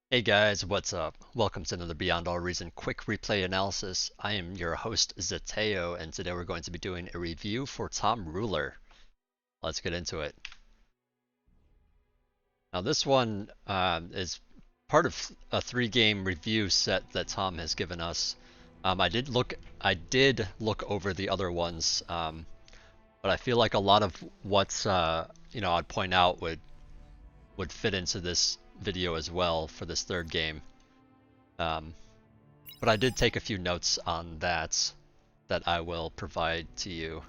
Hey guys, what's up? Welcome to another Beyond All Reason quick replay analysis. I am your host Zateo, and today we're going to be doing a review for Tomruler. Let's get into it. Now this one is part of a three-game review set that Tom has given us. I did look over the other ones, but I feel like a lot of what's I'd point out would fit into this video as well for this third game. Um, But I did take a few notes on that I will provide to you.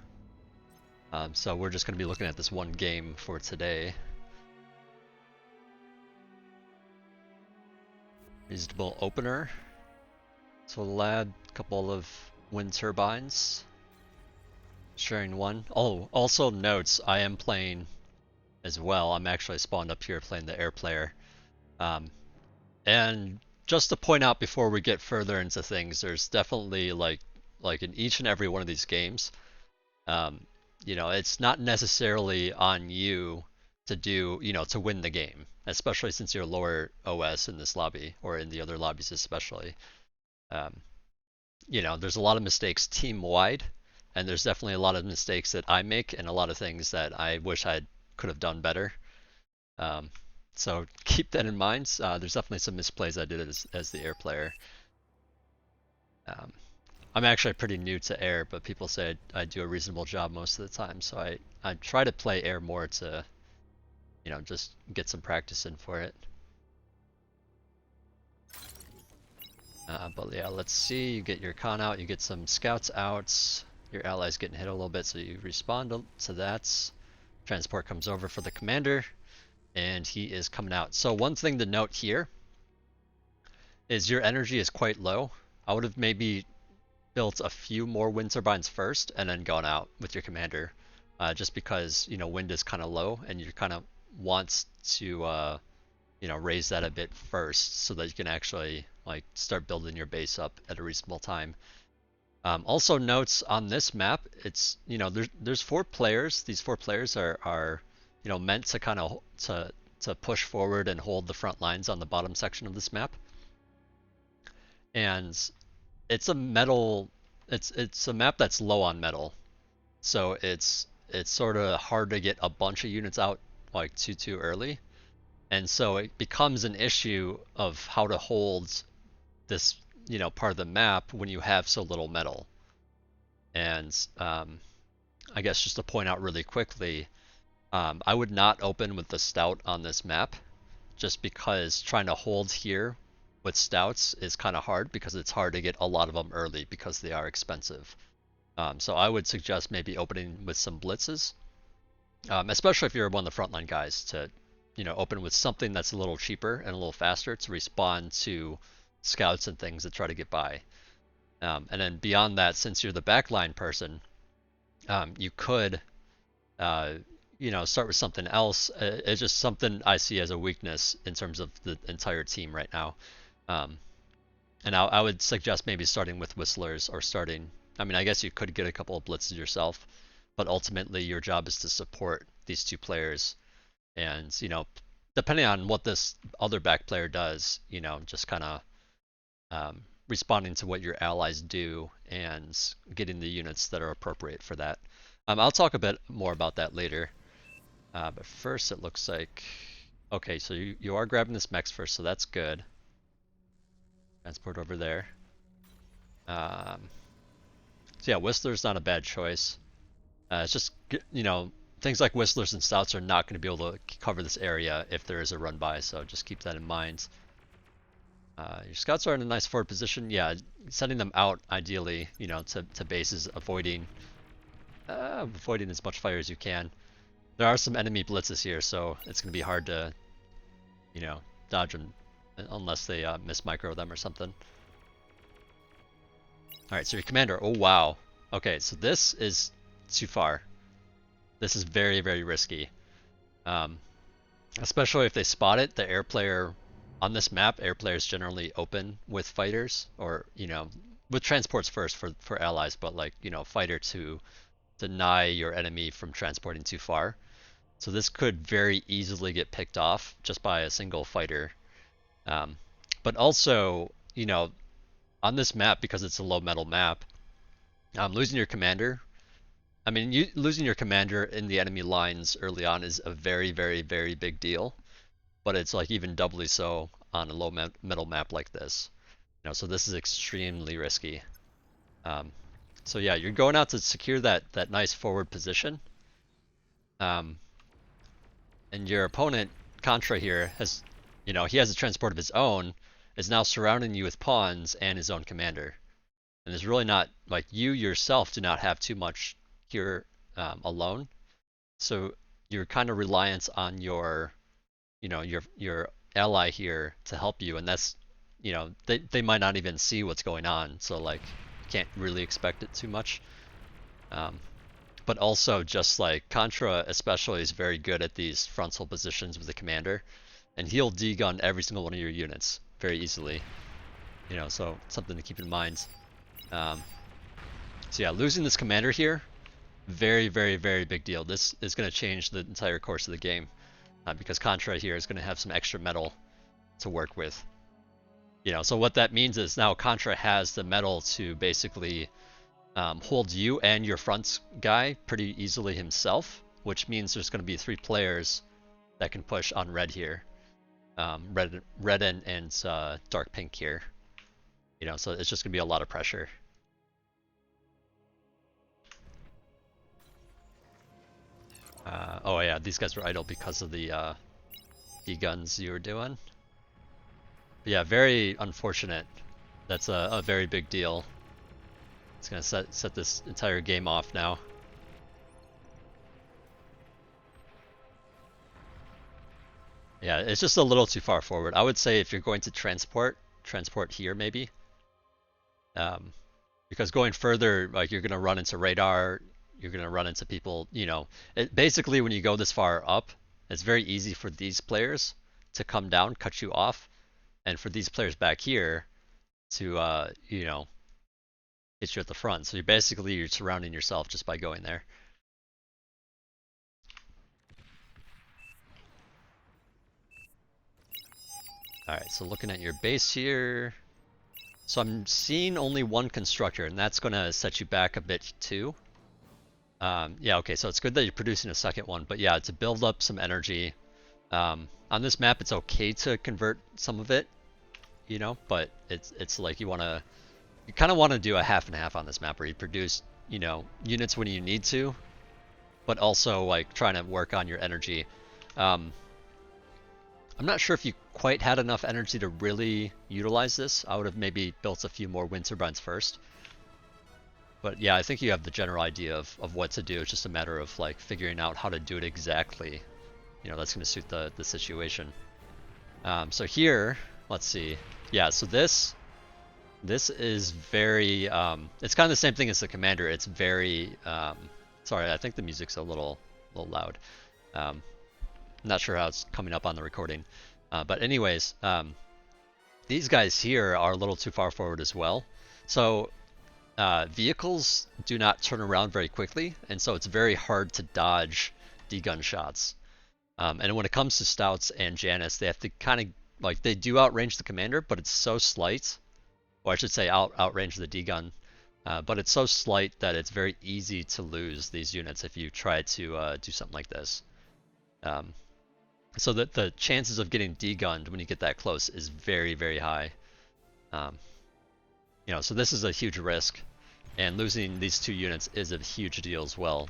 So we're just going to be looking at this one game for today. Reasonable opener. Solar lab, couple of wind turbines. Sharing one. Oh, also notes, I am playing as well. I'm actually spawned up here playing the air player. Um, and just to point out before we get further into things, there's definitely like in each and every one of these games, Um, it's not necessarily on you to to win the game, especially since you're lower OS in this lobby or in the other lobbies especially. Um, there's a lot of mistakes team wide, and there's definitely a lot of mistakes that I make and a lot of things that I wish I could have done better. Um, so keep that in mind. There's definitely some misplays I did as the air player. Um, I'm actually pretty new to air, but people say I do a reasonable job most of the time. So I try to play air more to, just get some practice in for it. But yeah, let's see. You get your con out, you get some scouts out. Your allies getting hit a little bit, so you respond to that. Transport comes over for the commander, and he is coming out. So one thing to note here is your energy is quite low. I would have maybe built a few more wind turbines first and then gone out with your commander, just because wind is kind of low and you kind of want to raise that a bit first so that you can actually like start building your base up at a reasonable time. Also notes on this map, it's there's four players. These four players are meant to kind of to push forward and hold the front lines on the bottom section of this map, and it's a metal it's a map that's low on metal, so it's sort of hard to get a bunch of units out like too early, and so it becomes an issue of how to hold this part of the map when you have so little metal. And I guess just to point out really quickly, I would not open with the stout on this map, just because trying to hold here with stouts is kind of hard because it's hard to get a lot of them early because they are expensive. So I would suggest maybe opening with some blitzes, especially if you're one of the frontline guys, to open with something that's a little cheaper and a little faster to respond to scouts and things that try to get by. And then beyond that, since you're the backline person, you could start with something else. It's just something I see as a weakness in terms of the entire team right now. Um, and I would suggest maybe starting with whistlers or starting. I mean, I guess you could get a couple of blitzes yourself, but ultimately your job is to support these two players. And depending on what this other back player does, just kind of responding to what your allies do and getting the units that are appropriate for that. I'll talk a bit more about that later. But first, it looks like okay. So you are grabbing this mech first, so that's good. Transport over there. So yeah, Whistler's not a bad choice. It's just things like Whistlers and Stouts are not going to be able to cover this area if there is a run by. So just keep that in mind. Your scouts are in a nice forward position. Yeah, sending them out ideally, to bases, avoiding as much fire as you can. There are some enemy blitzes here, so it's going to be hard to, dodge them unless they miss micro them or something. All right, so your commander. Oh wow. Okay, so this is too far. This is very, very risky. Especially if they spot it. The air player on this map, air players generally open with fighters, or with transports first for allies, but like fighter to deny your enemy from transporting too far. So this could very easily get picked off just by a single fighter. But also, you know, on this map, because it's a low metal map, losing your commander. I mean, losing your commander in the enemy lines early on is a very, very, very big deal. But it's like even doubly so on a low metal map like this. You know, so this is extremely risky. Um, so yeah, you're going out to secure that nice forward position. And your opponent, Contra here, has, you know, he has a transport of his own, is now surrounding you with pawns and his own commander. And there's really not, like, you yourself do not have too much here alone. So you're kind of reliant on your, you know, your ally here to help you, and that's, you know, they might not even see what's going on, so like you can't really expect it too much. But also just like Contra especially is very good at these frontal positions with the commander, and he'll degun every single one of your units very easily. You know, so something to keep in mind. So yeah, losing this commander here, very, very, very big deal. This is going to change the entire course of the game, because Contra here is going to have some extra metal to work with. You know, so what that means is now Contra has the metal to basically hold you and your front guy pretty easily himself, which means there's going to be 3 players that can push on red here. Red and dark pink here. You know, so it's just going to be a lot of pressure. Oh yeah, these guys were idle because of the guns you were doing. But yeah, very unfortunate. That's a very big deal. It's gonna set this entire game off now. Yeah, it's just a little too far forward. I would say if you're going to transport here maybe. Because going further, like, you're gonna run into radar, you're gonna run into people, you know. Basically when you go this far up, it's very easy for these players to come down, cut you off, and for these players back here to you know, hit you at the front. So you're surrounding yourself just by going there. Alright, so looking at your base here. So I'm seeing only 1 constructor, and that's gonna set you back a bit too. Yeah, okay, so it's good that you're producing a second one, but yeah, to build up some energy. On this map, it's okay to convert some of it, you know, but it's like you kind of want to do a half and half on this map, where you produce, you know, units when you need to, but also like trying to work on your energy. I'm not sure if you quite had enough energy to really utilize this. I would have maybe built a few more wind turbines first. But yeah, I think you have the general idea of what to do. It's just a matter of like figuring out how to do it exactly. You know, that's going to suit the situation. So here, let's see. Yeah, so this is very, it's kind of the same thing as the commander. It's very, sorry, I think the music's a little loud. Not sure how it's coming up on the recording. But anyways, these guys here are a little too far forward as well. So vehicles do not turn around very quickly, and so it's very hard to dodge D-gun shots. And when it comes to Stouts and Janus, they have to kind of, like, they do outrange the commander, but it's so slight, or I should say outrange the D-gun, but it's so slight that it's very easy to lose these units if you try to do something like this. So that the chances of getting D-gunned when you get that close is very, very high. You know, so this is a huge risk, and losing these 2 units is a huge deal as well,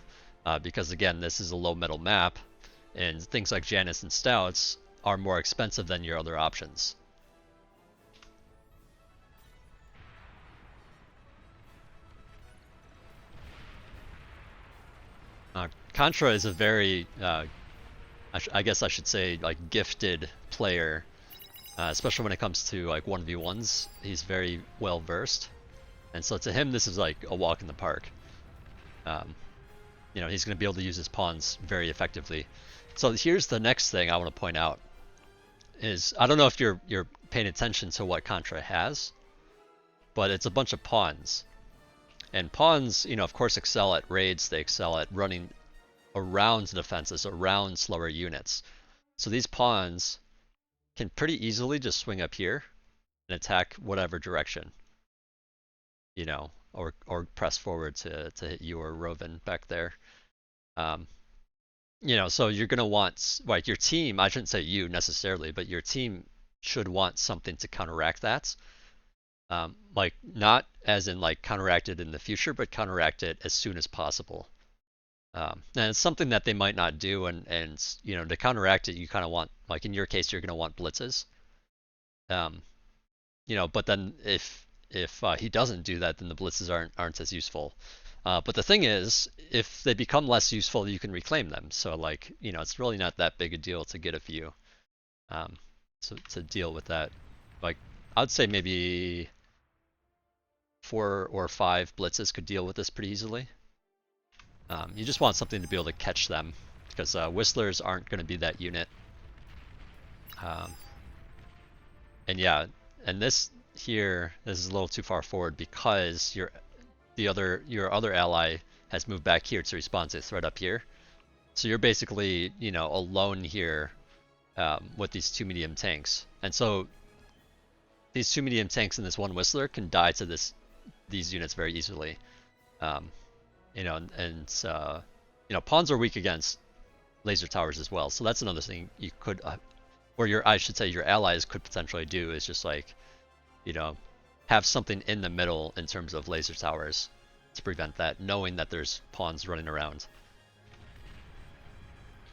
because again, this is a low metal map, and things like Janus and Stouts are more expensive than your other options. Contra is a very, I guess I should say, like, gifted player, especially when it comes to like 1v1s. He's very well versed, and so to him this is like a walk in the park. You know, he's going to be able to use his pawns very effectively. So here's the next thing I want to point out is, I don't know if you're paying attention to what Contra has, but it's a bunch of pawns. And pawns, you know, of course excel at raids, they excel at running around defenses, around slower units. So these pawns can pretty easily just swing up here and attack whatever direction, you know, or press forward to hit you or Rovan back there. Um, you know, so you're gonna want, like, your team, I shouldn't say you necessarily, but your team should want something to counteract that. Like, not as in like counteract it in the future, but counteract it as soon as possible. And it's something that they might not do, and you know, to counteract it, you kind of want, like in your case, you're gonna want blitzes. Um, you know, but then if he doesn't do that, then the blitzes aren't as useful. But the thing is, if they become less useful, you can reclaim them. So like, you know, it's really not that big a deal to get a few. To deal with that. Like, I'd say maybe 4 or 5 blitzes could deal with this pretty easily. You just want something to be able to catch them, because Whistlers aren't going to be that unit. And yeah, and this here, this is a little too far forward because your other ally has moved back here to respond to a threat up here. So you're basically, you know, alone here with these 2 medium tanks. And so these 2 medium tanks and this 1 Whistler can die to these units very easily. You know, and you know, pawns are weak against laser towers as well. So that's another thing you could, or I should say your allies could potentially do, is just like, you know, have something in the middle in terms of laser towers to prevent that, knowing that there's pawns running around.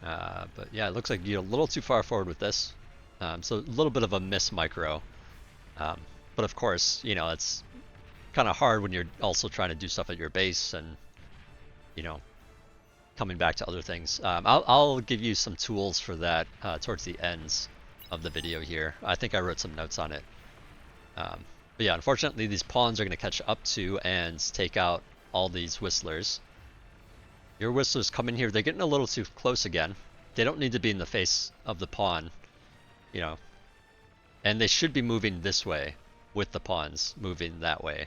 But yeah, it looks like you're a little too far forward with this. So a little bit of a miss micro. But of course, you know, it's kind of hard when you're also trying to do stuff at your base and, you know, coming back to other things. I'll give you some tools for that towards the ends of the video here. I think I wrote some notes on it. But yeah, unfortunately, these pawns are going to catch up to and take out all these Whistlers. Your Whistlers come in here, they're getting a little too close again. They don't need to be in the face of the pawn, you know. And they should be moving this way, with the pawns moving that way.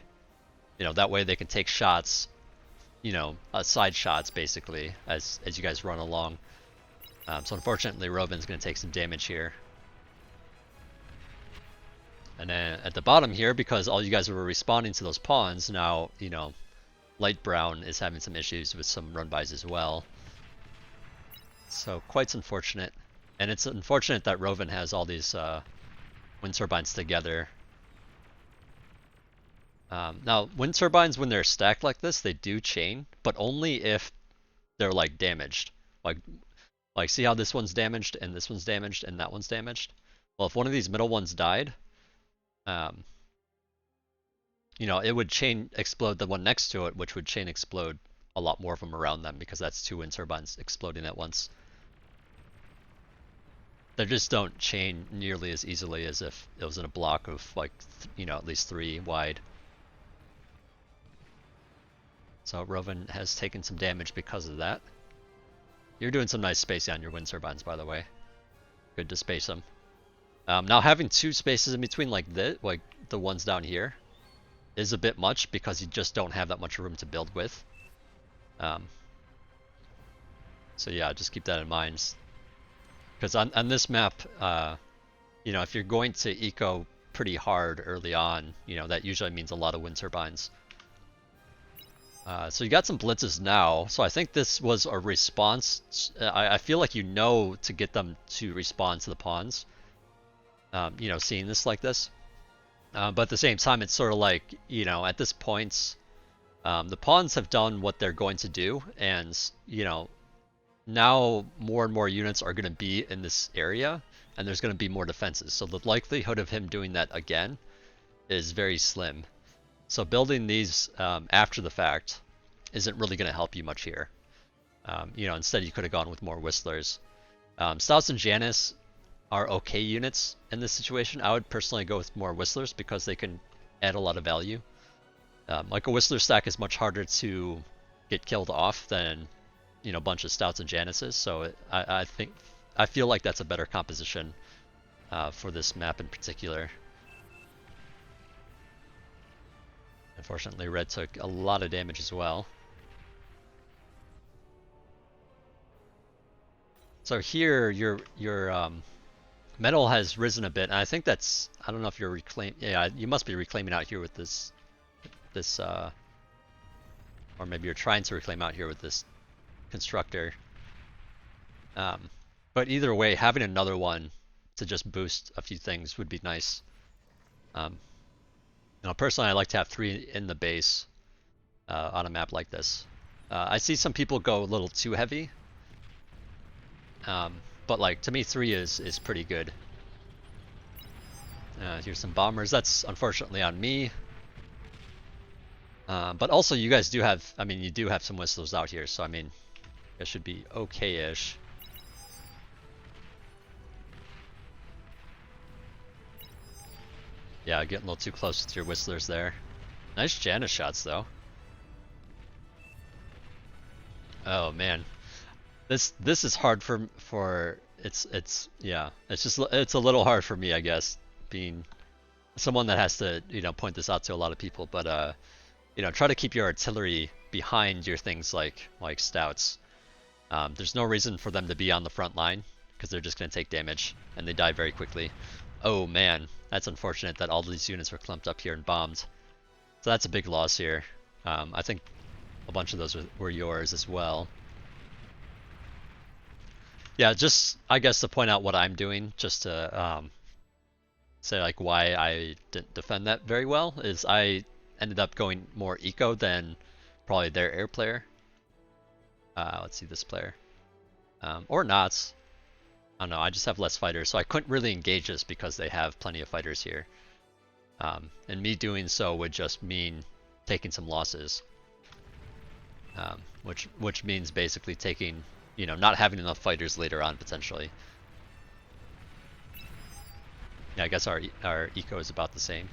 You know, that way they can take shots, you know, side shots basically, as you guys run along. So unfortunately, Rovin's going to take some damage here. And then at the bottom here, because all you guys were responding to those pawns, now, you know, Light Brown is having some issues with some run-bys as well. So quite unfortunate. And it's unfortunate that Rovin has all these wind turbines together. Now, wind turbines, when they're stacked like this, they do chain, but only if they're like damaged. Like see how this one's damaged and this one's damaged and that one's damaged? Well, if one of these middle ones died, you know, it would chain explode the one next to it, which would chain explode a lot more of them around them, because that's 2 wind turbines exploding at once. They just don't chain nearly as easily as if it was in a block of like, you know, at least 3 wide. So Rovin has taken some damage because of that. You're doing some nice spacing on your wind turbines, by the way. Good to space them. Now having 2 spaces in between like this, like the ones down here, is a bit much because you just don't have that much room to build with. So yeah, just keep that in mind. Because on this map, you know, if you're going to eco pretty hard early on, you know, that usually means a lot of wind turbines. So you got some blitzes now, so I think this was a response. I feel like you know to get them to respond to the pawns. You know, seeing this like this. But at the same time, it's sort of like, you know, at this point, the pawns have done what they're going to do, and, you know, now more and more units are going to be in this area, and there's going to be more defenses. So the likelihood of him doing that again is very slim. So building these after the fact isn't really going to help you much here. You know, instead you could have gone with more Whistlers. Stouts and Janus are okay units in this situation. I would personally go with more Whistlers because they can add a lot of value. Like a Whistler stack is much harder to get killed off than, you know, a bunch of Stouts and Januses. So I feel like that's a better composition for this map in particular. Unfortunately, Red took a lot of damage as well. So here, your Metal has risen a bit, and I think that's, I don't know if you're yeah, you must be reclaiming out here with this, or maybe you're trying to reclaim out here with this constructor. But either way, having another one to just boost a few things would be nice. Personally, I like to have 3 in the base on a map like this. I see some people go a little too heavy, but like to me, 3 is pretty good. Here's some bombers. That's unfortunately on me. But also, you guys do have, I mean, you do have some whistlers out here, so I mean, it should be okay-ish. Yeah, getting a little too close with your whistlers there. Nice Janus shots though. Oh man, this is hard for it's yeah, it's a little hard for me, I guess, being someone that has to point this out to a lot of people. But try to keep your artillery behind your things like stouts. There's no reason for them to be on the front line because they're just gonna take damage and they die very quickly. Oh man, that's unfortunate that all these units were clumped up here and bombed. So that's a big loss here. I think a bunch of those were yours as well. Yeah, just I guess to point out what I'm doing, just to say like why I didn't defend that very well, is I ended up going more eco than probably their air player. Let's see this player. Or not. I don't know, I just have less fighters, so I couldn't really engage this because they have plenty of fighters here. And me doing so would just mean taking some losses. Which means basically taking, not having enough fighters later on potentially. Yeah, I guess our eco is about the same.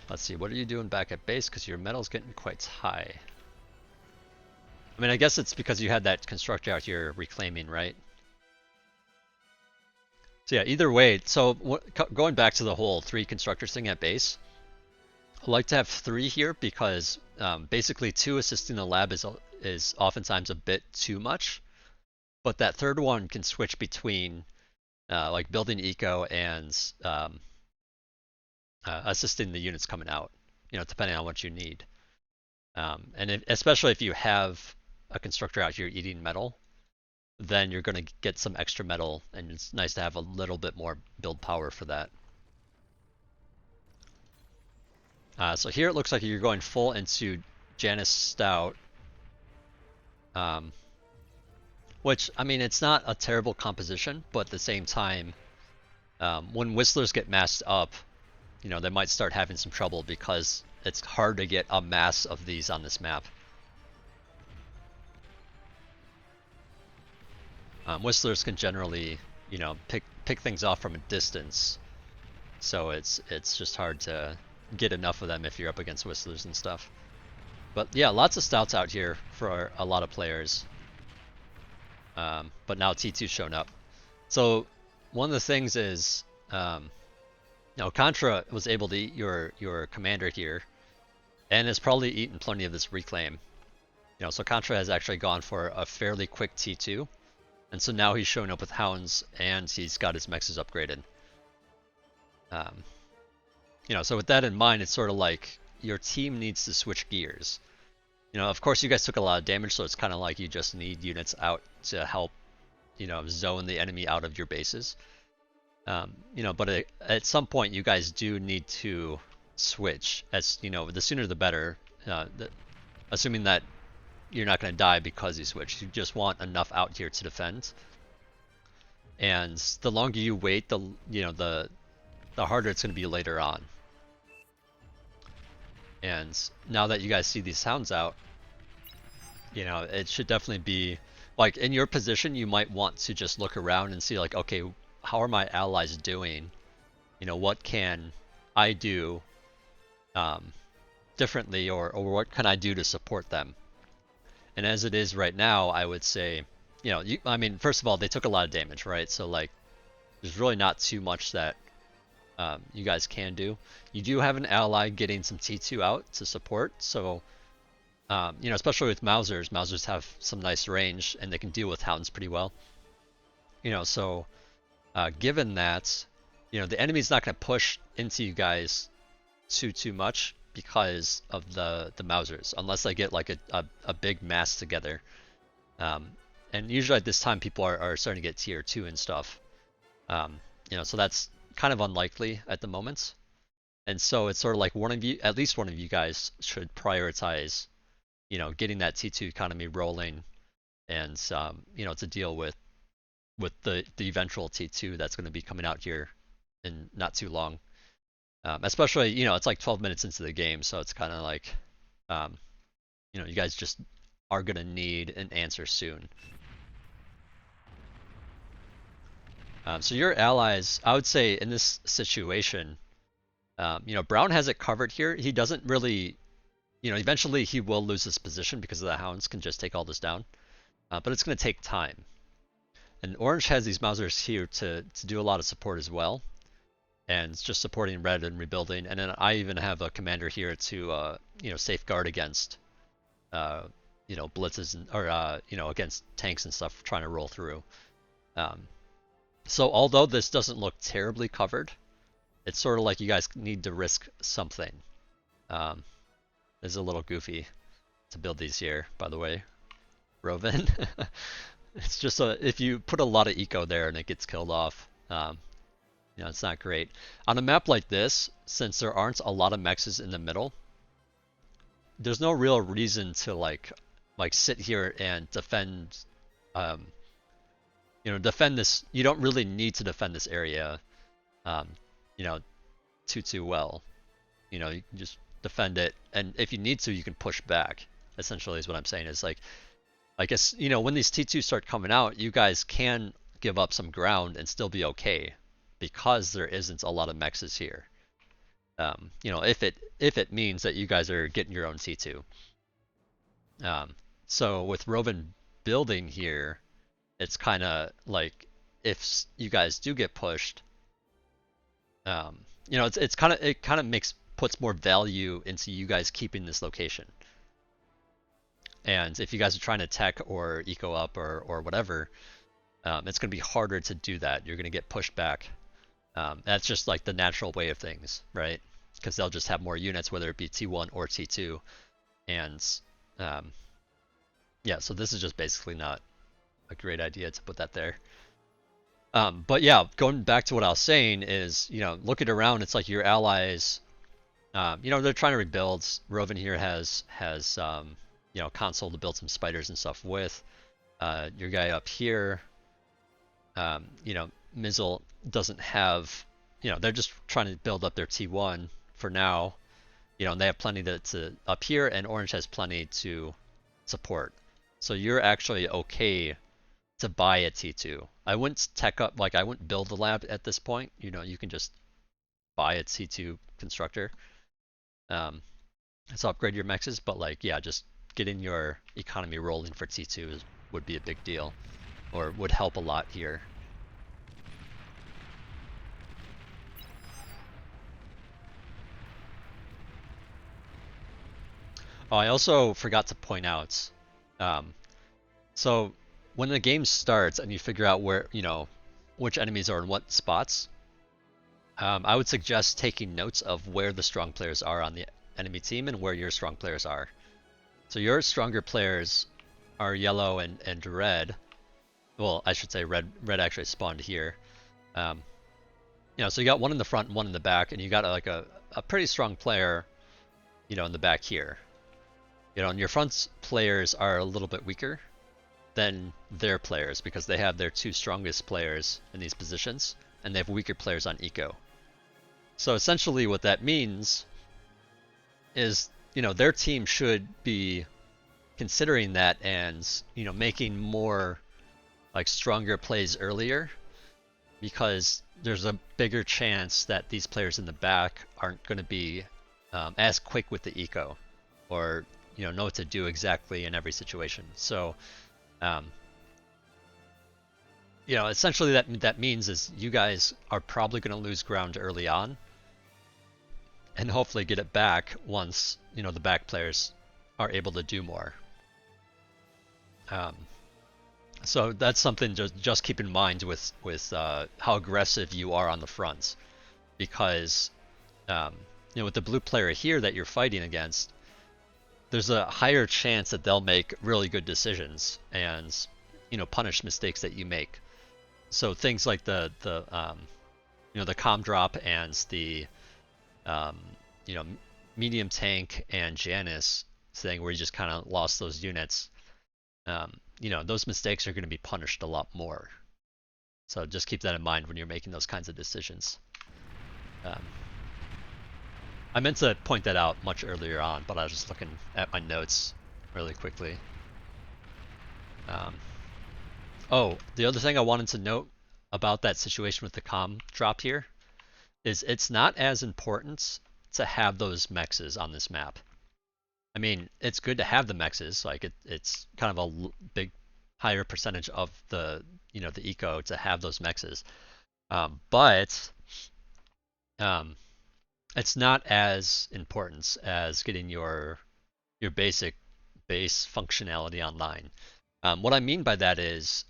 Let's see, what are you doing back at base? Because your metal's getting quite high. I mean, I guess it's because you had that constructor out here reclaiming, right? So yeah, either way, so going back to the whole 3 constructors thing at base, I like to have 3 here because basically 2 assisting the lab is oftentimes a bit too much, but that third one can switch between like building eco and assisting the units coming out, depending on what you need. And especially if you have a constructor out here eating metal, then you're going to get some extra metal, and it's nice to have a little bit more build power for that. So here it looks like you're going full into Janus Stout. Which, I mean, it's not a terrible composition, but at the same time, when Whistlers get massed up, they might start having some trouble because it's hard to get a mass of these on this map. Whistlers can generally, pick things off from a distance, so it's just hard to get enough of them if you're up against Whistlers and stuff. But yeah, lots of stouts out here for a lot of players. But now T2's shown up. So one of the things is, Contra was able to eat your commander here, and has probably eaten plenty of this reclaim. So Contra has actually gone for a fairly quick T2. And so now he's showing up with hounds, and he's got his mexes upgraded. So with that in mind, it's sort of like your team needs to switch gears. Of course you guys took a lot of damage, so it's kind of like you just need units out to help, zone the enemy out of your bases. But at some point you guys do need to switch. As the sooner the better. Assuming that you're not going to die because you switch. You just want enough out here to defend. And the longer you wait, the harder it's going to be later on. And now that you guys see these hounds out, it should definitely be like in your position. You might want to just look around and see like, okay, how are my allies doing? What can I do differently, or what can I do to support them? And as it is right now, I would say, I mean, first of all, they took a lot of damage, right? So like, there's really not too much that you guys can do. You do have an ally getting some T2 out to support, so You know, especially with Mausers. Mausers have some nice range, and they can deal with Hounds pretty well. You know, so given that, you know, the enemy's not going to push into you guys too much because of the Mausers, unless they get like a big mass together. And usually at this time, people are starting to get tier 2 and stuff. You know, so that's kind of unlikely at the moment. And so it's sort of like one of you, at least one of you guys, should prioritize, you know, getting that T2 economy rolling, and you know, to deal with the eventual T2 that's going to be coming out here in not too long. Especially, you know, it's like 12 minutes into the game, so it's kind of like, you know, you guys just are going to need an answer soon. So your allies, I would say in this situation, you know, Brown has it covered here. He doesn't really, you know, eventually he will lose his position because the Hounds can just take all this down. But it's going to take time. And Orange has these Mausers here to do a lot of support as well. And it's just supporting Red and rebuilding. And then I even have a commander here to, you know, safeguard against, you know, blitzes and, or, you know, against tanks and stuff trying to roll through. So although this doesn't look terribly covered, it's sort of like you guys need to risk something. It's a little goofy to build these here, by the way. Roven. It's just if you put a lot of eco there and it gets killed off, you know, it's not great. On a map like this, since there aren't a lot of mexes in the middle, there's no real reason to like sit here and defend, you know, defend this. You don't really need to defend this area, you know, too well. You know, you can just defend it, and if you need to, you can push back. Essentially, is what I'm saying. Is like, I guess, you know, when these T2s start coming out, you guys can give up some ground and still be okay, because there isn't a lot of mexes here. You know, if it means that you guys are getting your own T2. So with Roven building here, it's kind of like, if you guys do get pushed, you know, it kind of puts more value into you guys keeping this location. And if you guys are trying to tech or eco up or whatever, it's going to be harder to do that. You're going to get pushed back. That's just like the natural way of things, right? Because they'll just have more units, whether it be T1 or T2. And yeah, so this is just basically not a great idea to put that there. But yeah, going back to what I was saying is, you know, looking around, it's like your allies, you know, they're trying to rebuild. Roven here has you know, console to build some spiders and stuff with. Your guy up here, you know, Mizzle doesn't have, you know, they're just trying to build up their T1 for now, you know, and they have plenty to up here, and Orange has plenty to support. So you're actually okay to buy a T2. I wouldn't tech up, like I wouldn't build the lab at this point. You know, you can just buy a T2 constructor. So upgrade your mexes, but like, yeah, just getting your economy rolling for T2 would be a big deal, or would help a lot here. Oh, I also forgot to point out, so when the game starts and you figure out where, you know, which enemies are in what spots, I would suggest taking notes of where the strong players are on the enemy team and where your strong players are. So your stronger players are yellow and red. Well, I should say red actually spawned here. You know, so you got one in the front and one in the back, and you got like a pretty strong player, you know, in the back here. You know, and your front players are a little bit weaker than their players because they have their two strongest players in these positions, and they have weaker players on eco. So essentially what that means is, you know, their team should be considering that and, you know, making more like stronger plays earlier, because there's a bigger chance that these players in the back aren't going to be as quick with the eco, or, you know what to do exactly in every situation. So you know, essentially that means is you guys are probably going to lose ground early on, and hopefully get it back once, you know, the back players are able to do more. So that's something just keep in mind with how aggressive you are on the fronts, because with the blue player here that you're fighting against, there's a higher chance that they'll make really good decisions and punish mistakes that you make. So things like the comm drop and the medium tank and Janus thing where you just kind of lost those units. Those mistakes are going to be punished a lot more. So just keep that in mind when you're making those kinds of decisions. I meant to point that out much earlier on, but I was just looking at my notes really quickly. Oh, the other thing I wanted to note about that situation with the comm drop here is it's not as important to have those mexes on this map. I mean, it's good to have the mexes, like it's kind of a big higher percentage of the the eco to have those mexes, but it's not as important as getting your basic base functionality online. What I mean by that is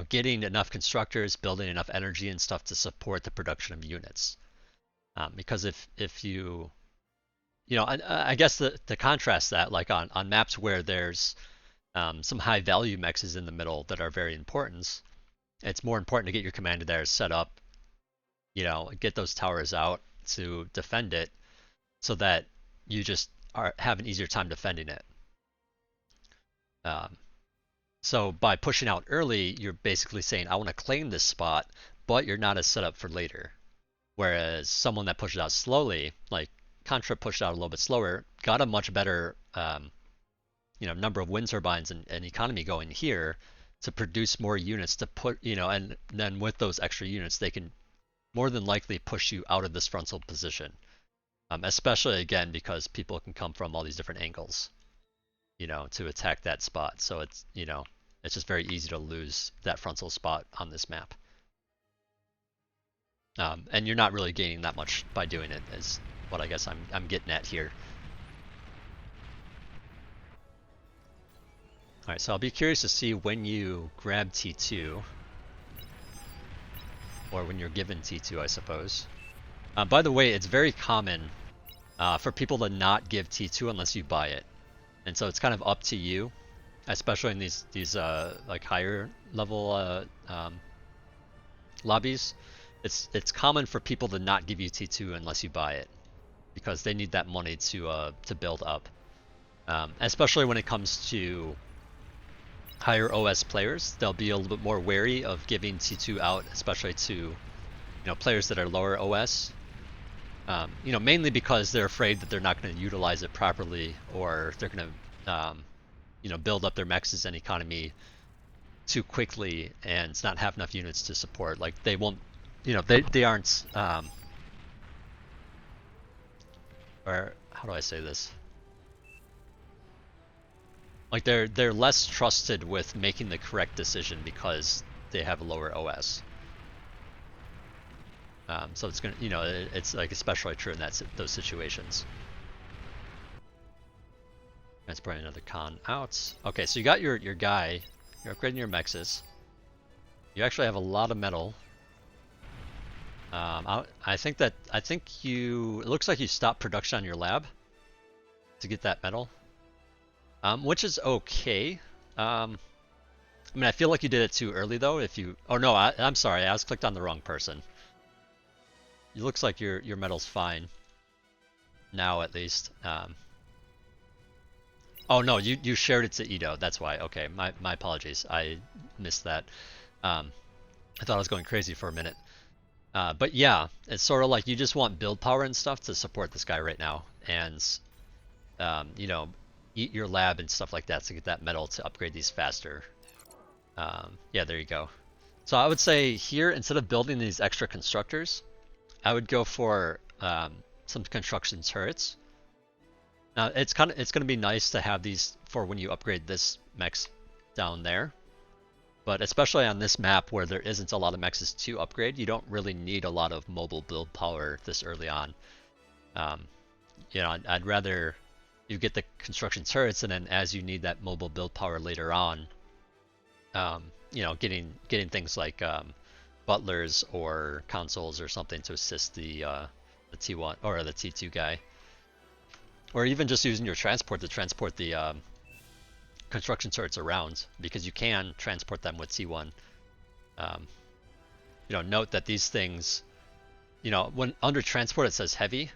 getting enough constructors, building enough energy and stuff to support the production of units. Because if you I guess to contrast that, like on maps where there's some high value mexes in the middle that are very important, it's more important to get your commander there set up, get those towers out to defend it so that you just have an easier time defending it. So by pushing out early, you're basically saying, I want to claim this spot, but you're not as set up for later. Whereas someone that pushes out slowly, like Contra pushed out a little bit slower, got a much better number of wind turbines and economy going here to produce more units to put, and then with those extra units, they can more than likely push you out of this frontal position. Especially again, because people can come from all these different angles, to attack that spot. So it's, it's just very easy to lose that frontal spot on this map. And you're not really gaining that much by doing it, is what I guess I'm getting at here. Alright, so I'll be curious to see when you grab T2, or when you're given T2, I suppose. By the way, it's very common for people to not give T2 unless you buy it. And so it's kind of up to you, especially in these like higher level lobbies. It's common for people to not give you T2 unless you buy it, because they need that money to build up. Especially when it comes to higher OS players, they'll be a little bit more wary of giving T2 out, especially to players that are lower OS. Mainly because they're afraid that they're not going to utilize it properly, or they're going to build up their mexes and economy too quickly and not have enough units to support. Like they won't, they aren't. Or how do I say this? Like they're less trusted with making the correct decision because they have a lower OS. So it's gonna, it's like especially true in those situations. Let's bring another con out. Okay, so you got your guy. You're upgrading your mexes. You actually have a lot of metal. I think you. It looks like you stopped production on your lab to get that metal. Which is okay. I mean, I feel like you did it too early though. Oh no, I'm sorry. I was clicked on the wrong person. It looks like your metal's fine now, at least. Oh no, you shared it to Ito. That's why. Okay, my apologies. I missed that. I thought I was going crazy for a minute. But yeah, it's sort of like you just want build power and stuff to support this guy right now, and eat your lab and stuff like that to get that metal to upgrade these faster. Yeah, there you go. So I would say here, instead of building these extra constructors, I would go for some construction turrets. Now it's going to be nice to have these for when you upgrade this mex down there, but especially on this map where there isn't a lot of mexes to upgrade, you don't really need a lot of mobile build power this early on. I'd rather you get the construction turrets, and then as you need that mobile build power later on, you know, getting things like butlers or consoles or something to assist the T1 or the T2 guy, or even just using your transport to transport the construction turrets around, because you can transport them with T1. You know, note that these things, you know, when under transport it says heavy,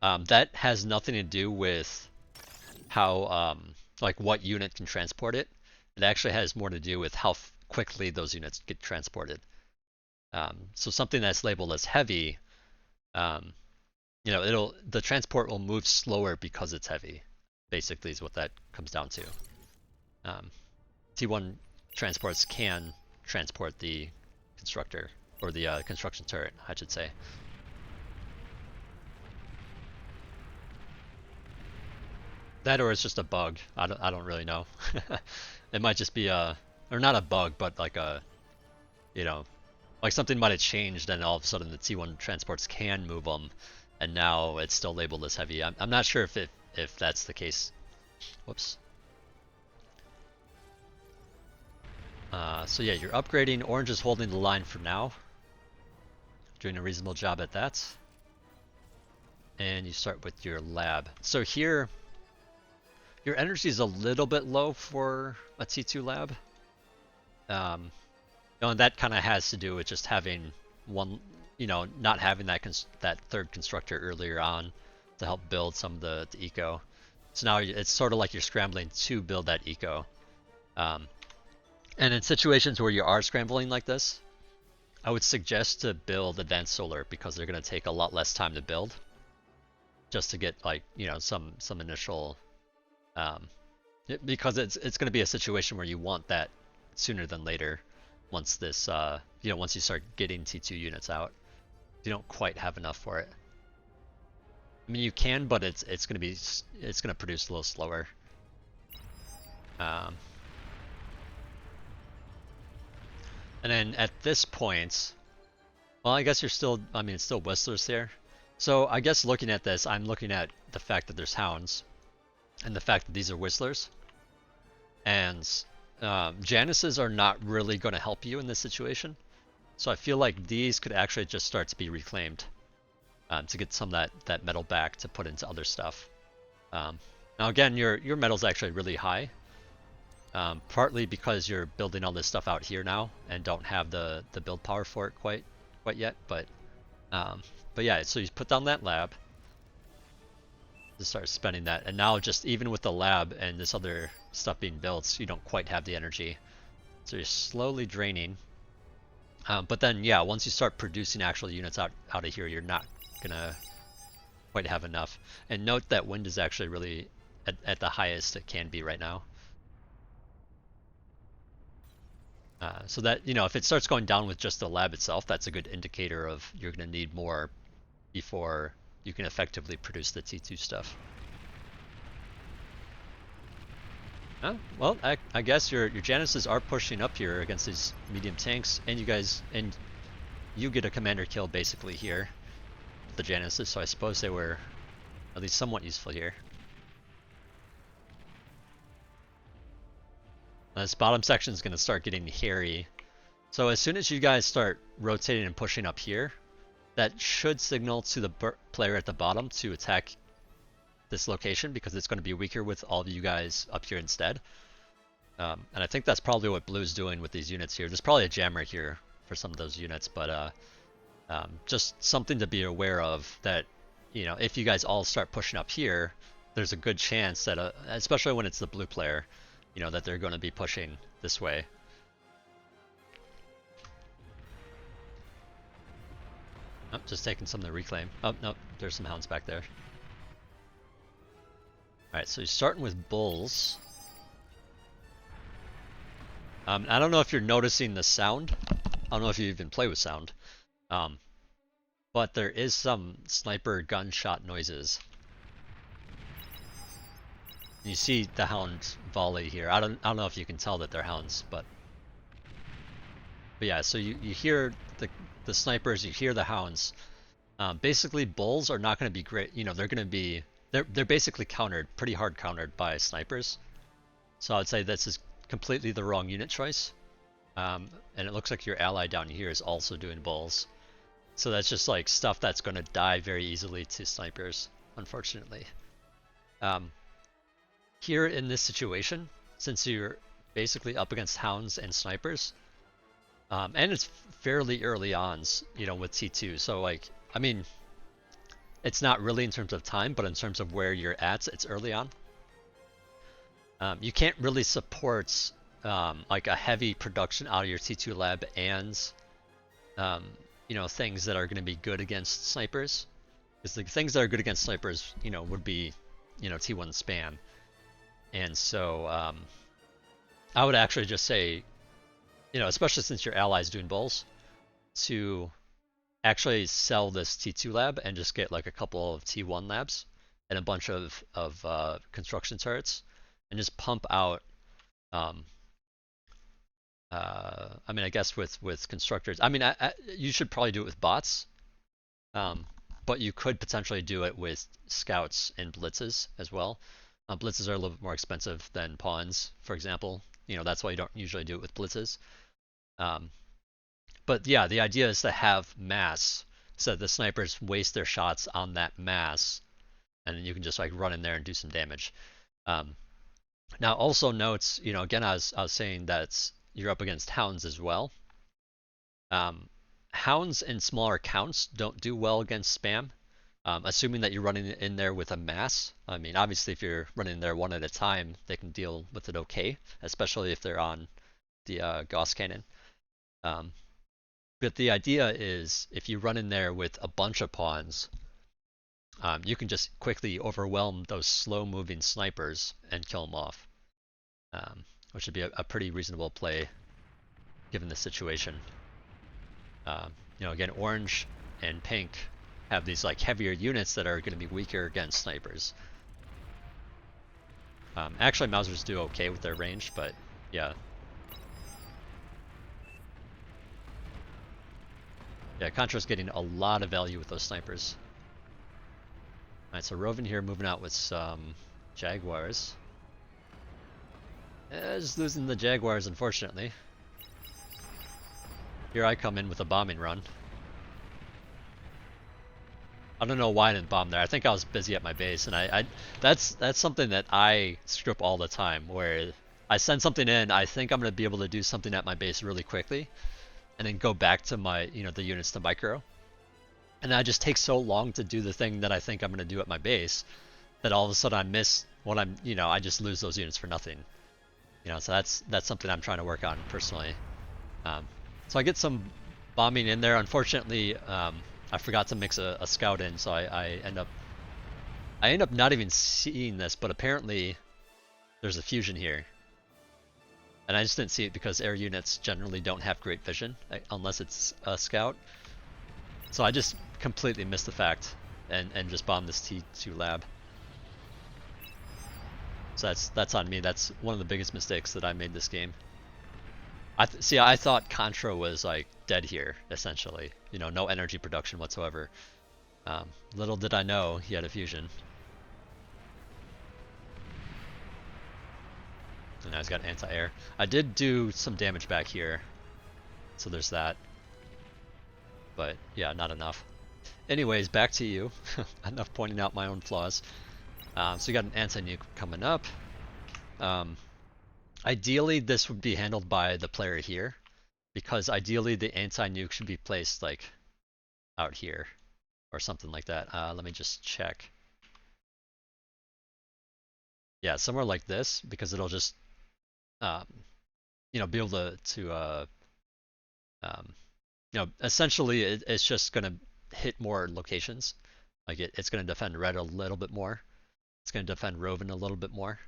that has nothing to do with how like what unit can transport it. It actually has more to do with how quickly those units get transported. So something that's labeled as heavy, you know, the transport will move slower because it's heavy. Basically, is what that comes down to. T1 transports can transport the constructor, or the construction turret, I should say. That, or it's just a bug. I don't really know. It might just be or not a bug, but like a, you know, like something might have changed, and all of a sudden the T1 transports can move them, and now it's still labeled as heavy. I'm not sure if that's the case. Whoops. So yeah, you're upgrading. Orange is holding the line for now. Doing a reasonable job at that. And you start with your lab. So here, your energy is a little bit low for a T2 lab. And that kind of has to do with just having one, you know, not having that third constructor earlier on to help build some of the eco. So now it's sort of like you're scrambling to build that eco. And in situations where you are scrambling like this, I would suggest to build advanced solar, because they're going to take a lot less time to build, just to get, like, you know, some initial, because it's going to be a situation where you want that sooner than later. Once this, you know, once you start getting T2 units out, you don't quite have enough for it. I mean, you can, but it's going to produce a little slower. And then at this point, well, I guess you're still, I mean, it's still Whistlers here. So I guess looking at this, I'm looking at the fact that there's Hounds, and the fact that these are Whistlers. And Janices are not really going to help you in this situation. So I feel like these could actually just start to be reclaimed to get some of that metal back to put into other stuff. Now again, your metal's actually really high. Partly because you're building all this stuff out here now and don't have the build power for it quite yet, but yeah, so you put down that lab to start spending that, and now just even with the lab and this other stuff being built, you don't quite have the energy, so you're slowly draining. But then yeah, once you start producing actual units out of here, you're not gonna quite have enough. And note that wind is actually really at the highest it can be right now. So that, you know, if it starts going down with just the lab itself, that's a good indicator of you're going to need more before you can effectively produce the T2 stuff. Well, I guess your Janices are pushing up here against these medium tanks, and you get a commander kill basically here with the Janices, so I suppose they were at least somewhat useful here. This bottom section is going to start getting hairy. So as soon as you guys start rotating and pushing up here, that should signal to the player at the bottom to attack this location, because it's going to be weaker with all of you guys up here instead. And I think that's probably what Blue's doing with these units here. There's probably a jammer here for some of those units, but just something to be aware of, that, you know, if you guys all start pushing up here, there's a good chance that, especially when it's the blue player, you know, that they're going to be pushing this way. Oh, just taking some of the reclaim. Oh, no, there's some Hounds back there. Alright, so you're starting with Bulls. I don't know if you're noticing the sound. I don't know if you even play with sound. But there is some sniper gunshot noises. You see the Hound volley here. I don't know if you can tell that they're Hounds, but yeah, so you hear the snipers, you hear the Hounds. Basically, Bulls are not going to be great. You know, they're going to be they're basically countered, pretty hard countered by snipers. So I'd say this is completely the wrong unit choice. And it looks like your ally down here is also doing bulls. So that's just like stuff that's going to die very easily to snipers, unfortunately. Here in this situation, since you're basically up against hounds and snipers, and it's fairly early on, you know, with T2. So like, I mean, it's not really in terms of time, but in terms of where you're at, it's early on. You can't really support like a heavy production out of your T2 lab and you know, things that are going to be good against snipers. Because the things that are good against snipers, you know, would be, you know, T1 spam. And so I would actually just say, you know, especially since your ally's doing bulls, to actually sell this T2 lab and just get like a couple of T1 labs and a bunch of construction turrets and just pump out I mean, I guess with constructors, I mean, you should probably do it with bots, but you could potentially do it with scouts and blitzes as well. Blitzes are a little bit more expensive than pawns, for example. You know, that's why you don't usually do it with blitzes. But yeah, the idea is to have mass, so that the snipers waste their shots on that mass, and then you can just like run in there and do some damage. Now, also notes, you know, again, I was saying that you're up against hounds as well. Hounds in smaller counts don't do well against spam, assuming that you're running in there with a mass. I mean, obviously, if you're running there one at a time, they can deal with it okay, especially if they're on the Gauss cannon. But the idea is, if you run in there with a bunch of pawns, you can just quickly overwhelm those slow-moving snipers and kill them off, which would be a pretty reasonable play given the situation. You know, again, orange and pink have these like heavier units that are going to be weaker against snipers. Actually, Mausers do okay with their range, but yeah. Yeah, Contra's getting a lot of value with those snipers. Alright, so Roven here moving out with some Jaguars. Just losing the Jaguars, unfortunately. Here I come in with a bombing run. I don't know why I didn't bomb there. I think I was busy at my base, and that's something that I screw up all the time, where I send something in, I think I'm going to be able to do something at my base really quickly, and then go back to my, you know, the units to micro. And I just take so long to do the thing that I think I'm going to do at my base, that all of a sudden I miss what I'm, you know, I just lose those units for nothing. You know, so that's something I'm trying to work on personally. So I get some bombing in there. Unfortunately, I forgot to mix a scout in, so I end up not even seeing this, but apparently there's a fusion here. And I just didn't see it because air units generally don't have great vision, unless it's a scout. So I just completely missed the fact and just bombed this T2 lab. So that's on me. That's one of the biggest mistakes that I made this game. I thought Contra was like dead here, essentially. You know, no energy production whatsoever. Little did I know he had a fusion. And now he's got anti-air. I did do some damage back here, so there's that. But yeah, not enough. Anyways, back to you. Enough pointing out my own flaws. So you got an anti-nuke coming up. Ideally, this would be handled by the player here, because ideally the anti-nuke should be placed like out here or something like that. Let me just check. Yeah, somewhere like this, because it'll just you know, be able to you know, essentially it's just gonna hit more locations. Like it's gonna defend red a little bit more. It's gonna defend Roven a little bit more.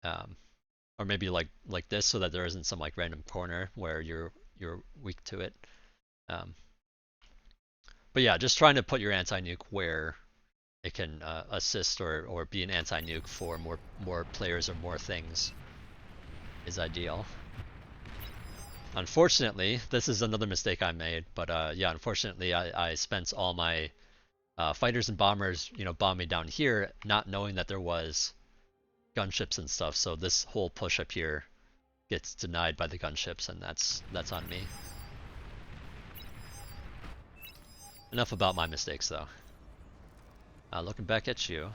Or maybe like this, so that there isn't some like random corner where you're weak to it. But yeah, just trying to put your anti-nuke where it can assist or be an anti-nuke for more players or more things is ideal. Unfortunately, this is another mistake I made, but yeah, unfortunately I spent all my fighters and bombers, bombing down here, not knowing that there was gunships and stuff. So this whole push up here gets denied by the gunships, and that's on me. Enough about my mistakes, though. Looking back at you.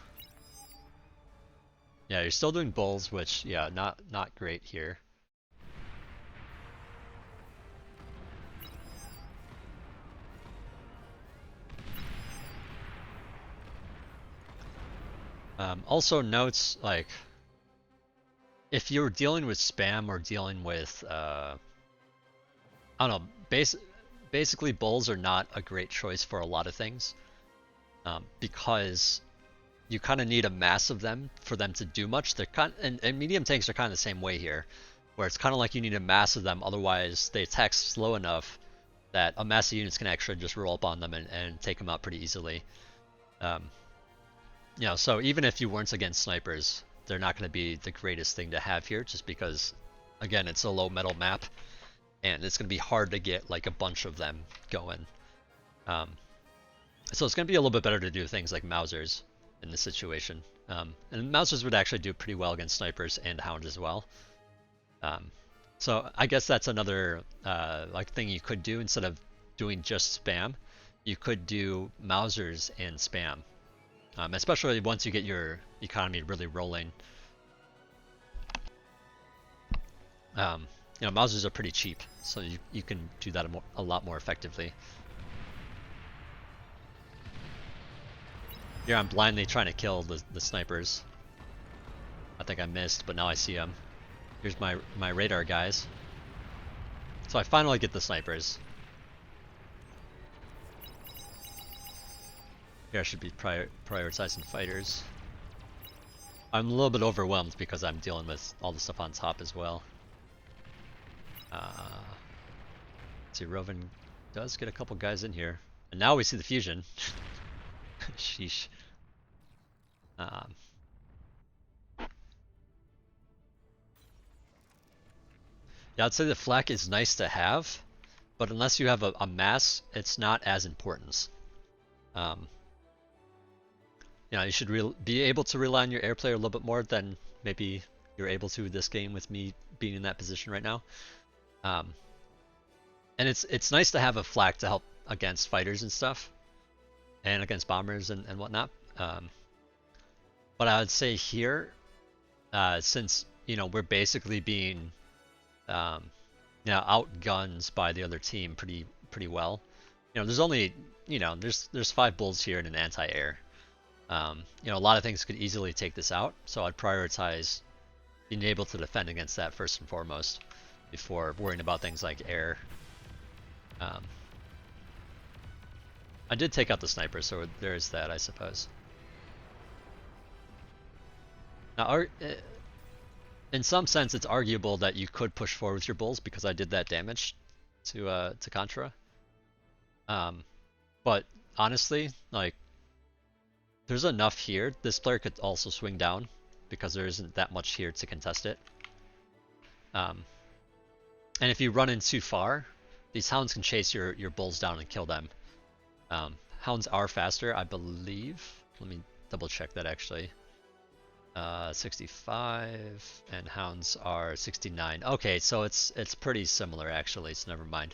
Yeah, you're still doing bulls, which, yeah, not great here. Also notes, like, if you're dealing with spam or dealing with, I don't know, basically bulls are not a great choice for a lot of things, because you kind of need a mass of them for them to do much. They're and medium tanks are kind of the same way here, where it's kind of like you need a mass of them, otherwise they attack slow enough that a mass of units can actually just roll up on them and take them out pretty easily. So even if you weren't against snipers, they're not going to be the greatest thing to have here, just because, again, it's a low metal map, and it's going to be hard to get like a bunch of them going. So it's going to be a little bit better to do things like Mausers in this situation. And Mausers would actually do pretty well against snipers and hounds as well. So I guess that's another like thing you could do instead of doing just spam. You could do Mausers and spam. Especially once you get your economy really rolling. Mausers are pretty cheap, so you can do that a lot more effectively. Here I'm blindly trying to kill the snipers. I think I missed, but now I see them. Here's my radar guys. So I finally get the snipers. Here I should be prioritizing fighters. I'm a little bit overwhelmed because I'm dealing with all the stuff on top as well. Let's see, Rovan does get a couple guys in here. And now we see the fusion. Sheesh. Yeah, I'd say the flak is nice to have, but unless you have a mass, it's not as important. You should be able to rely on your air player a little bit more than maybe you're able to this game with me being in that position right now. And it's nice to have a flak to help against fighters and stuff, and against bombers and whatnot. But I would say here, since we're basically being outgunned by the other team pretty well. There's only there's 5 bulls here and an anti-air. A lot of things could easily take this out, so I'd prioritize being able to defend against that first and foremost before worrying about things like air. I did take out the sniper, so there is that, I suppose. Now, in some sense, it's arguable that you could push forward with your bulls because I did that damage to Contra. But honestly, like, there's enough here. This player could also swing down because there isn't that much here to contest it. And if you run in too far, these hounds can chase your bulls down and kill them. Hounds are faster, I believe. Let me double check that actually. 65 and hounds are 69. Okay, so it's pretty similar actually, so never mind.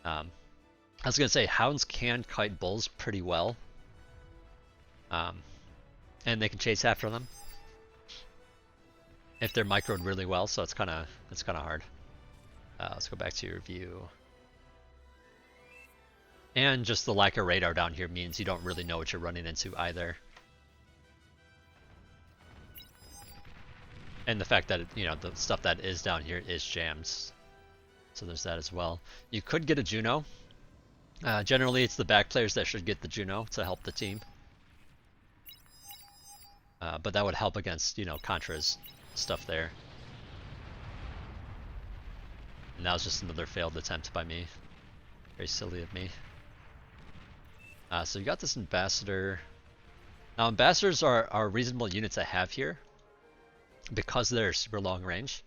I was gonna say hounds can kite bulls pretty well. And they can chase after them if they're microed really well, so it's kind of hard. Let's go back to your view. And just the lack of radar down here means you don't really know what you're running into either. And the fact that the stuff that is down here is jams, so there's that as well. You could get a Juno. Generally, it's the back players that should get the Juno to help the team. But that would help against, Contra's stuff there. And that was just another failed attempt by me. Very silly of me. So you got this ambassador. Now ambassadors are a reasonable unit to have here because they're super long range.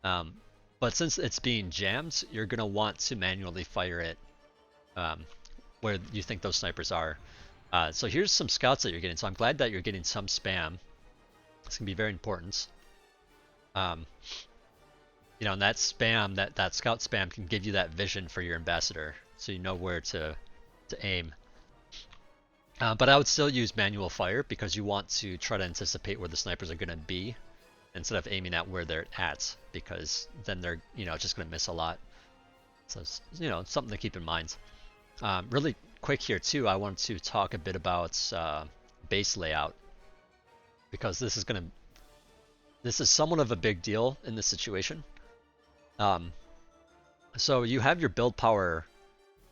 But since it's being jammed, you're going to want to manually fire it where you think those snipers are. So here's some scouts that you're getting. So I'm glad that you're getting some spam. It's gonna be very important. Um, and that spam, that scout spam, can give you that vision for your ambassador, so you know where to aim. But I would still use manual fire because you want to try to anticipate where the snipers are gonna be instead of aiming at where they're at, because then they're just gonna miss a lot. So it's, something to keep in mind. Really quick here too, I want to talk a bit about base layout, because this is somewhat of a big deal in this situation. So you have your build power,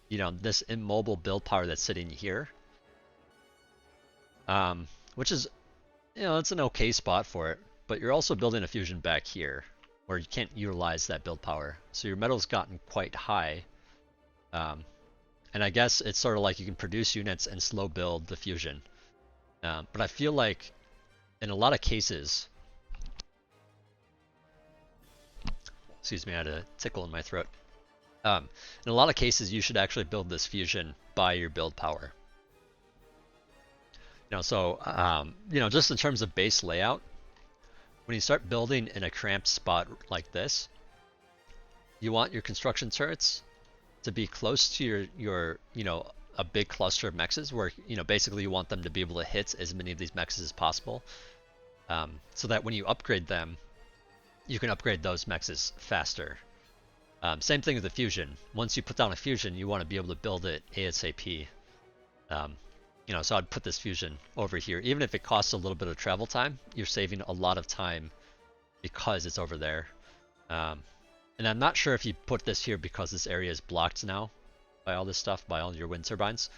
this immobile build power that's sitting here, which is, it's an okay spot for it, but you're also building a fusion back here where you can't utilize that build power. So your metal's gotten quite high. And I guess it's sort of like you can produce units and slow build the fusion. But I feel like in a lot of cases, excuse me, I had a tickle in my throat. In a lot of cases, you should actually build this fusion by your build power. So just in terms of base layout, when you start building in a cramped spot like this, you want your construction turrets to be close to your a big cluster of mexes, where basically you want them to be able to hit as many of these mexes as possible, so that when you upgrade them, you can upgrade those mexes faster. Same thing with the fusion. Once you put down a fusion, you want to be able to build it ASAP. So I'd put this fusion over here. Even if it costs a little bit of travel time, you're saving a lot of time because it's over there. And I'm not sure if you put this here because this area is blocked now by all this stuff, by all your wind turbines.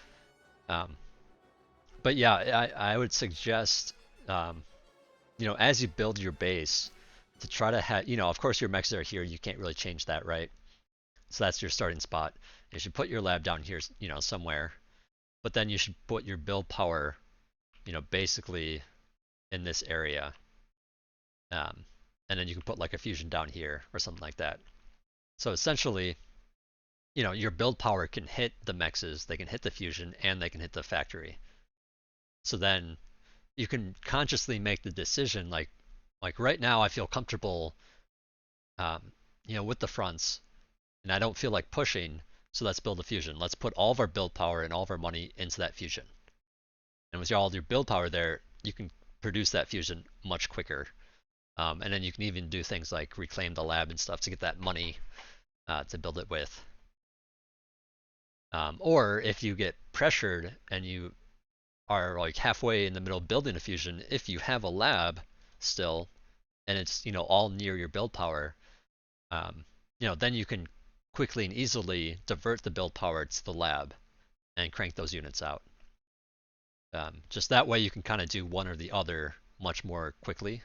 But yeah, I would suggest, as you build your base, to try to have, of course your mechs are here, you can't really change that, right? So that's your starting spot. You should put your lab down here, somewhere. But then you should put your build power, basically in this area. And then you can put like a fusion down here or something like that. So essentially, your build power can hit the mexes, they can hit the fusion, and they can hit the factory. So then you can consciously make the decision, like right now I feel comfortable, with the fronts, and I don't feel like pushing, so let's build a fusion. Let's put all of our build power and all of our money into that fusion. And with all your build power there, you can produce that fusion much quicker. And then you can even do things like reclaim the lab and stuff to get that money to build it with. Or if you get pressured and you are like halfway in the middle of building a fusion, if you have a lab still, and it's all near your build power, then you can quickly and easily divert the build power to the lab and crank those units out. Just that way you can kind of do one or the other much more quickly,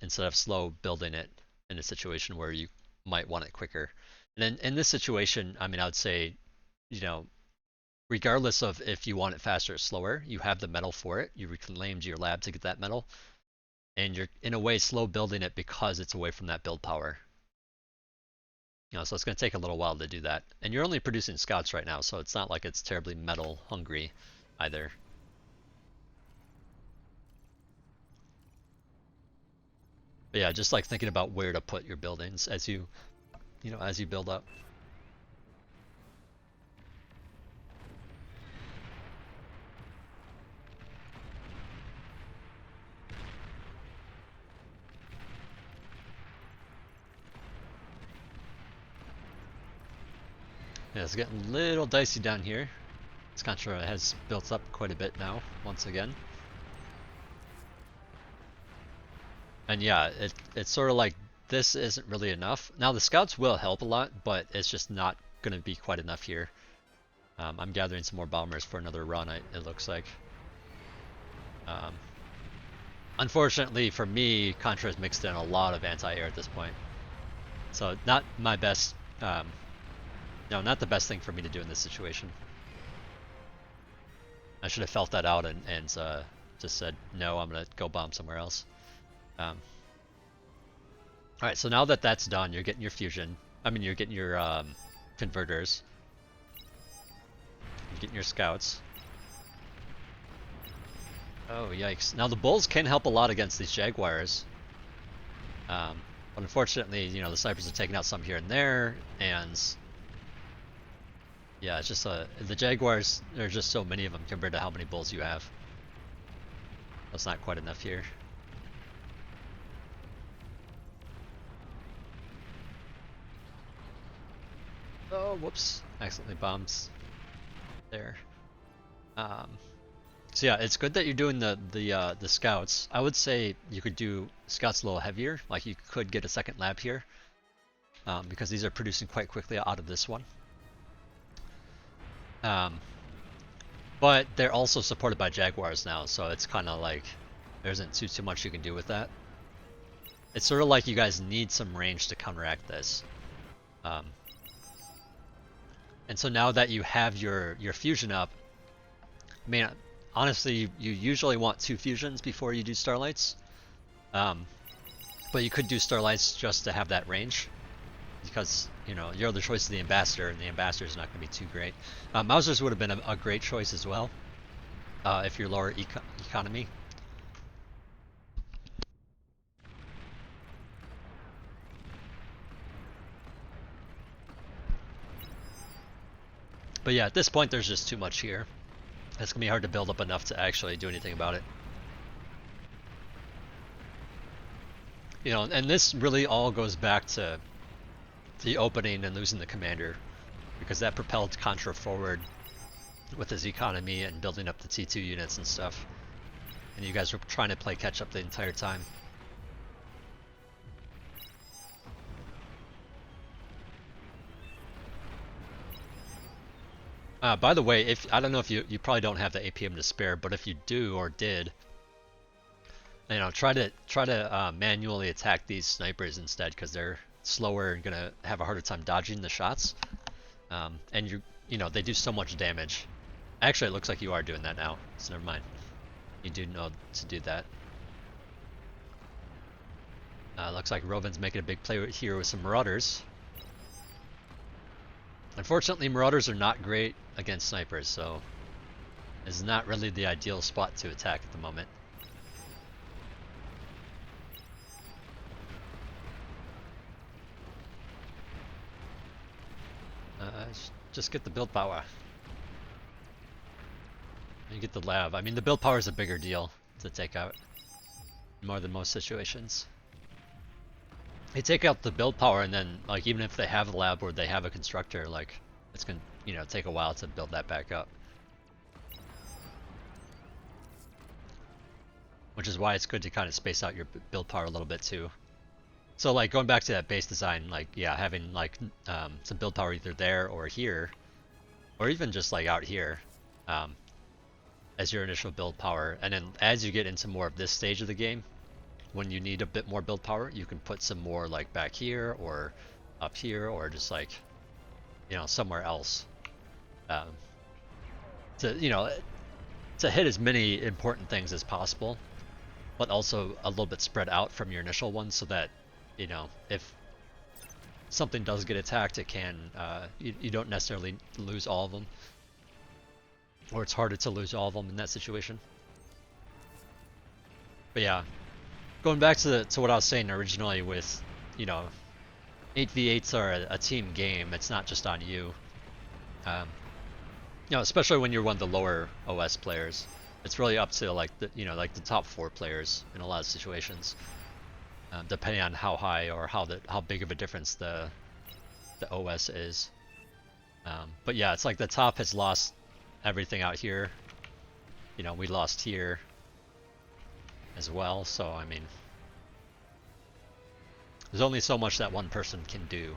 instead of slow building it in a situation where you might want it quicker. And in this situation, I would say, regardless of if you want it faster or slower, you have the metal for it. You reclaimed your lab to get that metal, and you're in a way slow building it because it's away from that build power. So it's going to take a little while to do that. And you're only producing scouts right now, so it's not like it's terribly metal hungry either. But yeah, just like thinking about where to put your buildings as you build up. Yeah, it's getting a little dicey down here. This Contra has built up quite a bit now, once again. And yeah, it's sort of like this isn't really enough. Now the scouts will help a lot, but it's just not going to be quite enough here. I'm gathering some more bombers for another run, it looks like. Unfortunately for me, Contra has mixed in a lot of anti-air at this point. So not my best, not the best thing for me to do in this situation. I should have felt that out and just said, no, I'm going to go bomb somewhere else. Alright, so now that that's done, you're getting your fusion. You're getting your converters. You're getting your scouts. Oh, yikes. Now the bulls can help a lot against these jaguars. Um, but unfortunately, the snipers are taking out some here and there, and yeah, it's just the jaguars, there's just so many of them compared to how many bulls you have. That's not quite enough here. Oh, whoops. Accidentally bombed there. Um, so yeah, it's good that you're doing the scouts. I would say you could do scouts a little heavier. Like you could get a second lab here, because these are producing quite quickly out of this one. Um, but they're also supported by jaguars now, so it's kind of like there isn't too much you can do with that. It's sort of like you guys need some range to counteract this. And so now that you have your fusion up, I mean, honestly, you usually want 2 fusions before you do starlights. But you could do starlights just to have that range, because your other choice is the ambassador, and the ambassador is not going to be too great. Mausers would have been a great choice as well, if you're lower economy. But yeah, at this point there's just too much here. It's going to be hard to build up enough to actually do anything about it. And this really all goes back to the opening and losing the commander, because that propelled Contra forward with his economy and building up the T2 units and stuff. And you guys were trying to play catch up the entire time. By the way, I don't know if you probably don't have the APM to spare, but if you do or did, try to manually attack these snipers instead, because they're slower and gonna have a harder time dodging the shots. And they do so much damage. Actually, it looks like you are doing that now, so never mind. You do know to do that. Looks like Rovin's making a big play here with some Marauders. Unfortunately, Marauders are not great against snipers, so it's not really the ideal spot to attack at the moment. Just get the build power. And get the lab. I mean, the build power is a bigger deal to take out, more than most situations. They take out the build power, and then, like, even if they have a lab or they have a constructor, like, it's gonna, take a while to build that back up. Which is why it's good to kind of space out your build power a little bit too. So, like, going back to that base design, like, yeah, having like some build power either there or here, or even just like out here, as your initial build power, and then as you get into more of this stage of the game, when you need a bit more build power, you can put some more like back here or up here, or just like somewhere else, to hit as many important things as possible, but also a little bit spread out from your initial one, so that if something does get attacked, it can you don't necessarily lose all of them, or it's harder to lose all of them in that situation. But yeah, going back to what I was saying originally with 8v8s are a team game. It's not just on you. Especially when you're one of the lower OS players, it's really up to like the the top 4 players in a lot of situations, depending on how high or how big of a difference the OS is. But yeah, it's like the top has lost everything out here. We lost here as well, so I mean, there's only so much that one person can do.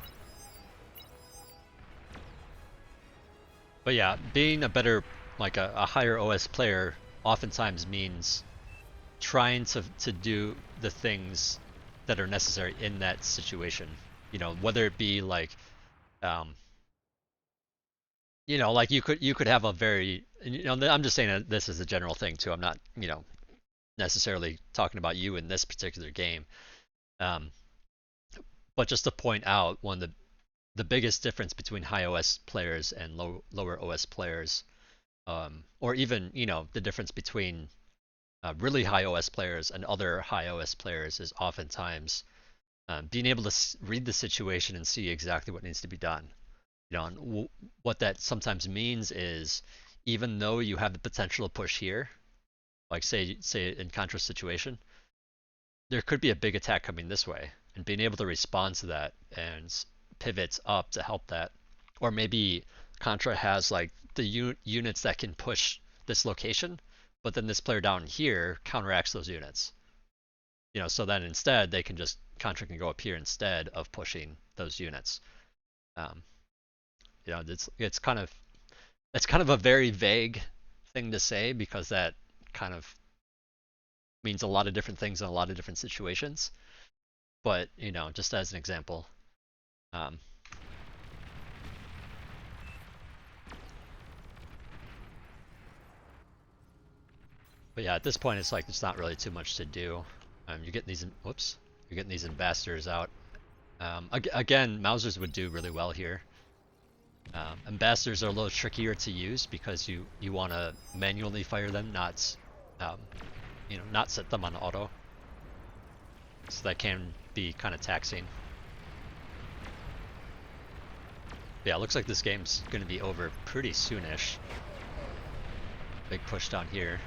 But yeah, being a better, like a higher OS player oftentimes means trying to do the things that are necessary in that situation. Whether it be like, like you could have a very, I'm just saying that this is a general thing too. I'm not, necessarily talking about you in this particular game. But just to point out, one of the biggest difference between high OS players and lower OS players, or even the difference between really high OS players and other high OS players is oftentimes being able to read the situation and see exactly what needs to be done. You know, and what that sometimes means is even though you have the potential to push here, like say in Contra's situation, there could be a big attack coming this way, and being able to respond to that and pivots up to help that. Or maybe Contra has like the units that can push this location, but then this player down here counteracts those units. You know, so then instead they can just Contra can go up here instead of pushing those units. Um, you know, it's kind of a very vague thing to say because that kind of means a lot of different things in a lot of different situations. But you know, just as an example. Um, but yeah, at this point, it's like there's not really too much to do. You're getting these, whoops, you're getting these ambassadors out. Again, Mausers would do really well here. Ambassadors are a little trickier to use because you want to manually fire them, not you know, not set them on auto. So that can be kind of taxing. Yeah, it looks like this game's going to be over pretty soonish. Big push down here.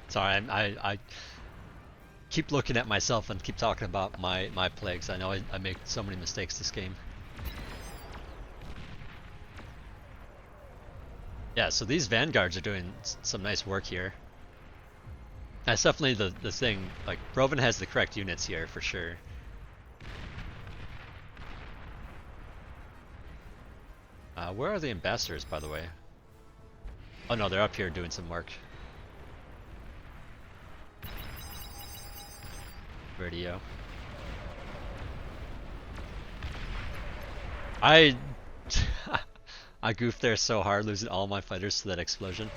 Sorry, I keep looking at myself and keep talking about my plagues. I know I make so many mistakes this game. Yeah, so these vanguards are doing some nice work here. That's definitely the thing. Like, Broven has the correct units here for sure. Where are the ambassadors, by the way? Oh no, they're up here doing some work. Radio. I I goofed there so hard, losing all my fighters to that explosion.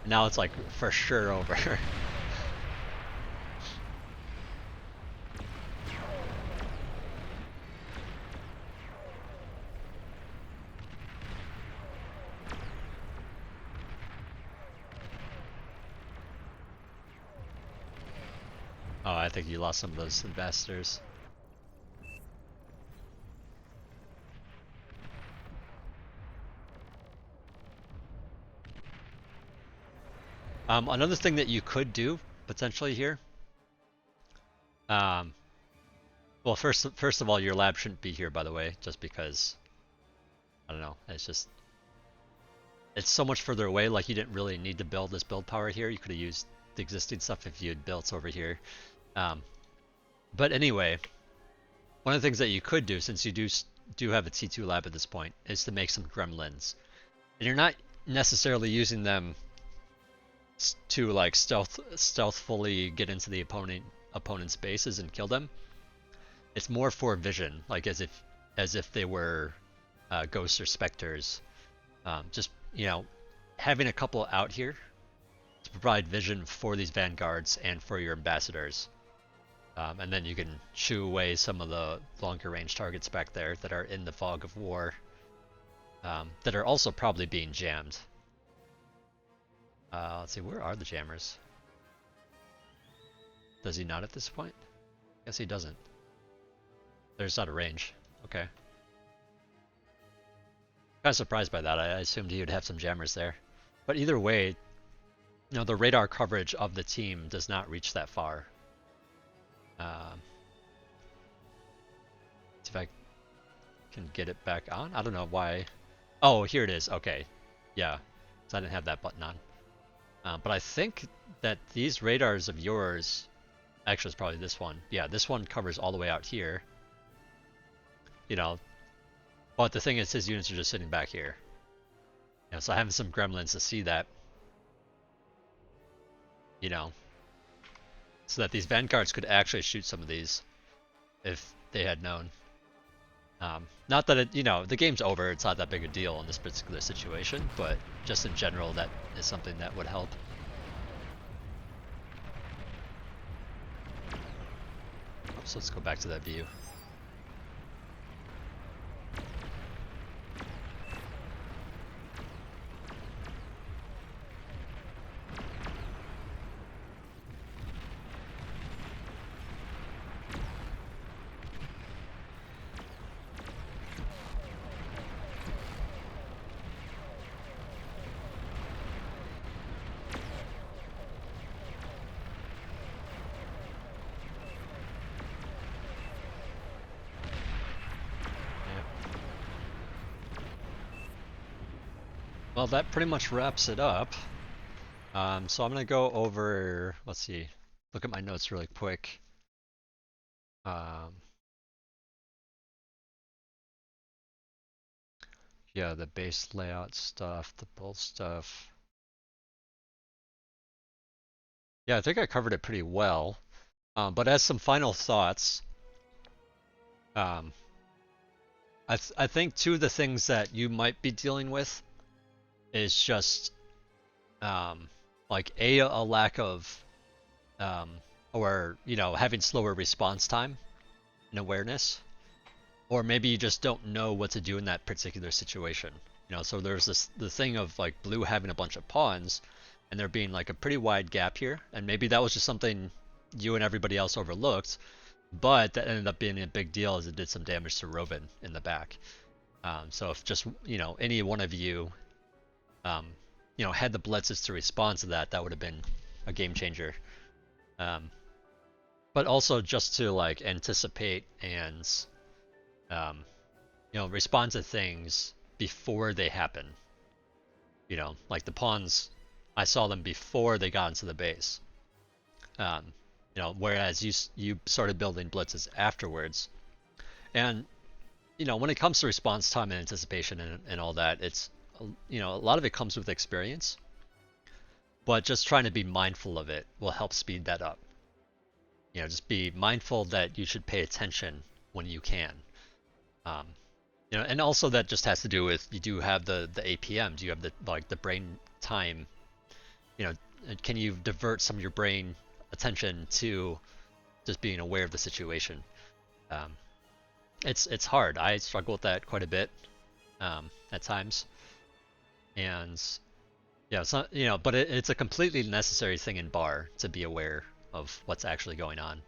Now it's like for sure over. Oh, I think you lost some of those ambassadors. Another thing that you could do potentially here. Well, first of all, your lab shouldn't be here, by the way, just because I don't know. It's so much further away. Like you didn't really need to build this build power here. You could have used the existing stuff if you had built over here. But anyway, one of the things that you could do, since you do have a T2 lab at this point, is to make some gremlins, and you're not necessarily using them to like stealthfully get into the opponent's bases and kill them. It's more for vision, like as if they were ghosts or specters. Just, you know, having a couple out here to provide vision for these vanguards and for your ambassadors. And then you can shoo away some of the longer range targets back there that are in the fog of war, that are also probably being jammed. Let's see, where are the jammers? Does he not at this point? Guess he doesn't. There's out of range. Okay. Kind of surprised by that. I assumed he would have some jammers there. But either way, you know, the radar coverage of the team does not reach that far. See if I can get it back on. I don't know why. Oh, here it is. Okay. Yeah. So I didn't have that button on. But I think that these radars of yours, actually it's probably this one. Yeah, this one covers all the way out here. You know, but the thing is his units are just sitting back here. You know, so having some gremlins to see that, you know, so that these vanguards could actually shoot some of these. if they had known. Not that it, the game's over, it's not that big a deal in this particular situation, but just in general, that is something that would help. So let's go back to that view. Well, that pretty much wraps it up. So I'm gonna go over, let's see, look at my notes really quick. Yeah, the base layout stuff, the build stuff. Yeah, I think I covered it pretty well. But as some final thoughts, um, I think two of the things that you might be dealing with is just like a lack of or having slower response time and awareness, or maybe you just don't know what to do in that particular situation. So there's the thing of like blue having a bunch of pawns and there being like a pretty wide gap here, and maybe that was just something you and everybody else overlooked, but that ended up being a big deal as it did some damage to Rovin in the back. So if just any one of you had the blitzes to respond to that, that would have been a game changer. But also just to like anticipate and respond to things before they happen. Like the pawns, I saw them before they got into the base. Whereas you started building blitzes afterwards. And when it comes to response time and anticipation and all that, it's a lot of it comes with experience. But just trying to be mindful of it will help speed that up. Just be mindful that you should pay attention when you can. And also that just has to do with, you do have the APM. Do you have the brain time? Can you divert some of your brain attention to just being aware of the situation? It's hard. I struggle with that quite a bit at times, and yeah, it's not but it's a completely necessary thing in bar to be aware of what's actually going on,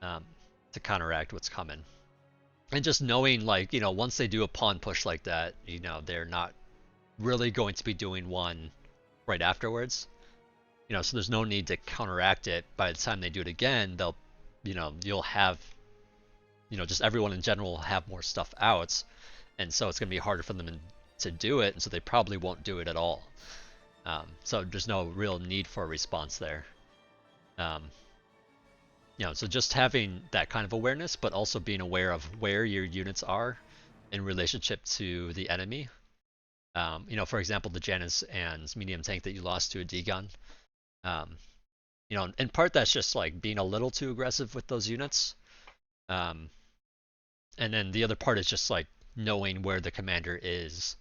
to counteract what's coming. And just knowing, like, once they do a pawn push like that, they're not really going to be doing one right afterwards. So there's no need to counteract it. By the time they do it again, you'll have, just everyone in general will have more stuff out. And so it's going to be harder for them to do it, and so they probably won't do it at all. So there's no real need for a response there. So just having that kind of awareness, but also being aware of where your units are in relationship to the enemy. For example, the Janus and medium tank that you lost to a D-gun. In part that's just like being a little too aggressive with those units. And then the other part is just like knowing where the commander is.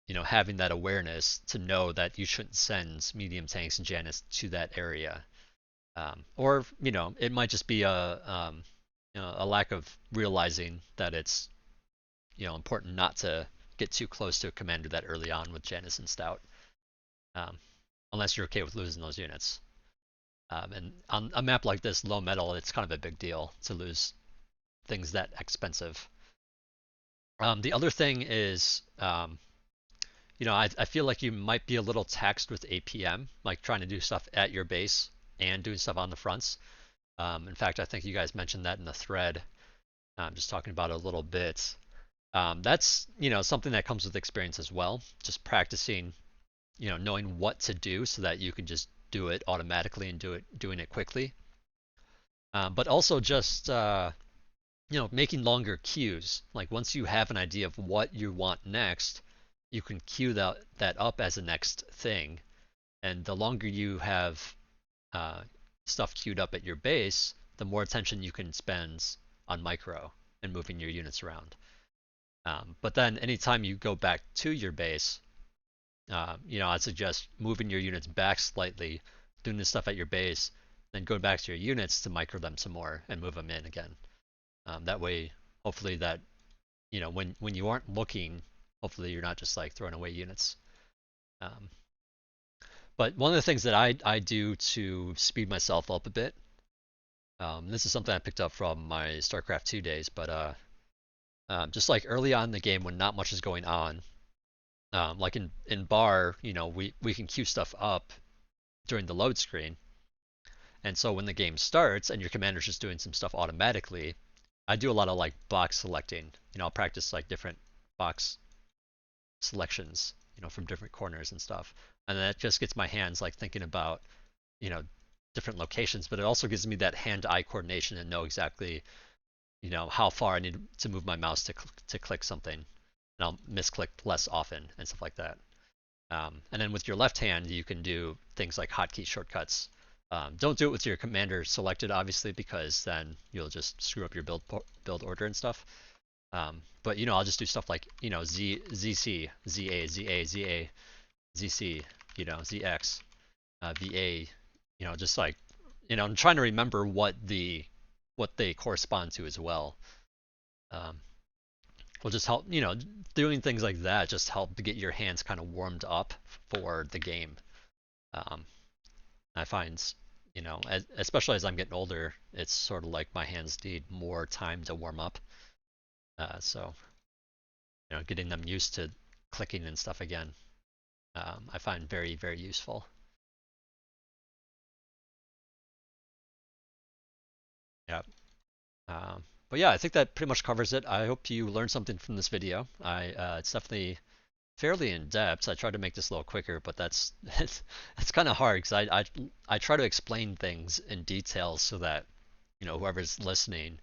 Having that awareness to know that you shouldn't send medium tanks and Janus to that area. Or it might just be a lack of realizing that it's important not to get too close to a commander that early on with Janus and Stout, unless you're okay with losing those units. And on a map like this, low metal, it's kind of a big deal to lose things that expensive. The other thing is, I feel like you might be a little taxed with APM, like trying to do stuff at your base and doing stuff on the fronts. In fact, I think you guys mentioned that in the thread. I'm just talking about it a little bit. That's something that comes with experience as well. Just practicing, knowing what to do so that you can just do it automatically and doing it quickly. But also just making longer queues. Like once you have an idea of what you want next, you can queue that up as a next thing. And the longer you have stuff queued up at your base, the more attention you can spend on micro and moving your units around. But then anytime you go back to your base, I'd suggest moving your units back slightly, doing the stuff at your base, then going back to your units to micro them some more and move them in again. That way, hopefully that, when you aren't looking, hopefully you're not just like throwing away units. Um, but one of the things that I do to speed myself up a bit, this is something I picked up from my StarCraft 2 days, but just like early on in the game when not much is going on, like in bar, we can queue stuff up during the load screen. And so when the game starts and your commander's just doing some stuff automatically, I do a lot of like box selecting. I'll practice like different box selections, from different corners and stuff. And that just gets my hands like thinking about, you know, different locations, but it also gives me that hand-eye coordination and know exactly, how far I need to move my mouse to click something. And I'll misclick less often and stuff like that. And then with your left hand, you can do things like hotkey shortcuts. Don't do it with your commander selected, obviously, because then you'll just screw up your build order and stuff. But I'll just do stuff like ZC, ZA, ZA, ZA, ZC, ZX, VA. Just like I'm trying to remember what they correspond to as well. Will just help. Doing things like that just help to get your hands kind of warmed up for the game. I find, especially as I'm getting older, it's sort of like my hands need more time to warm up. So, getting them used to clicking and stuff again, I find very, very useful. Yeah. But yeah, I think that pretty much covers it. I hope you learned something from this video. It's definitely fairly in depth. I tried to make this a little quicker, but that's it's kind of hard because I try to explain things in detail so that whoever's listening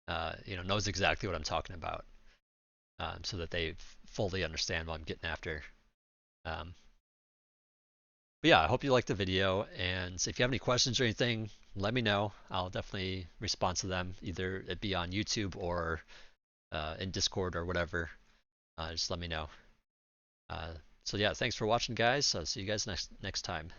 knows exactly what I'm talking about, so that they fully understand what I'm getting after. Um, but yeah, I hope you liked the video, and if you have any questions or anything, let me know. I'll definitely respond to them, either it be on YouTube or in Discord or whatever. Just let me know. So yeah, thanks for watching, guys. See you guys next time.